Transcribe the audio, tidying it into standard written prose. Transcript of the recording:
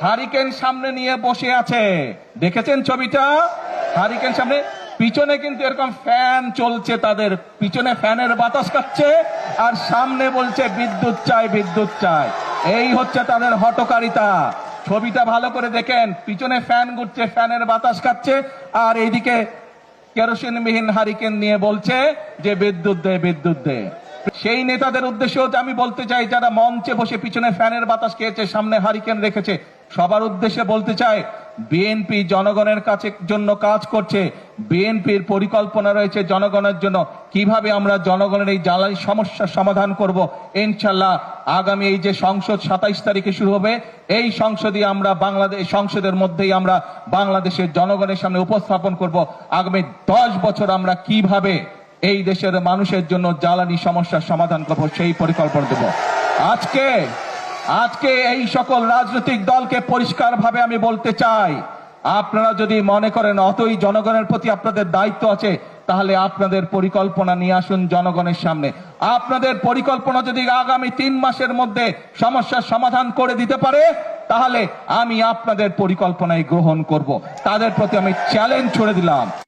Hurricane সামনে নিয়ে বসে আছে, দেখেছেন ছবিটা? হারিকেন সামনে, পিছনে কিন্তু এরকম ফ্যান চলছে, তাদের পিছনে ফ্যানের বাতাস খাচ্ছে, আর সামনে বলছে বিদ্যুৎ চাই, বিদ্যুৎ চাই। এই হচ্ছে তাদের হঠকারিতা। ছবিটা ভালো করে দেখেন, পিছনে ফ্যান ঘুরছে, ফ্যানের বাতাস খাচ্ছে, আর এইদিকে কেরোসিনবিহীন হারিকেন নিয়ে বলছে যে বিদ্যুৎ দে, বিদ্যুৎ দে। সেই নেতাদের উদ্দেশ্যেও আমি বলতে চাই, যারা মঞ্চে বসে পিছনে ফ্যানের বাতাস খেয়েছে, সামনে হারিকেন রেখেছে, সবার উদ্দেশ্যে বলতে চাই, বিএনপি জনগণের কাছে জন্য কাজ করছে। বিএনপির পরিকল্পনা রয়েছে জনগণের জন্য, কিভাবে আমরা জনগণের এই জ্বালানি সমস্যার সমাধান করব। ইনশাল্লাহ আগামী এই যে সংসদ 27 তারিখে শুরু হবে, এই সংসদে আমরা সংসদের মধ্যেই আমরা বাংলাদেশের জনগণের সামনে উপস্থাপন করব আগামী 10 বছর আমরা কিভাবে এই দেশের মানুষের জন্য জ্বালানি সমস্যার সমাধান করব, সেই পরিকল্পনা দেব। আজকে এই সকল রাজনৈতিক দলকে পরিষ্কারভাবে আমি বলতে চাই, আপনারা যদি মনে করেন অতই জনগণের প্রতি আপনাদের দায়িত্ব আছে, তাহলে আপনাদের পরিকল্পনা নিয়ে আসুন জনগণের সামনে। আপনাদের পরিকল্পনা যদি আগামী 3 মাসের মধ্যে সমস্যার সমাধান করে দিতে পারে, তাহলে আমি আপনাদের পরিকল্পনায় গ্রহণ করব। তাদের প্রতি আমি চ্যালেঞ্জ ছুড়ে দিলাম।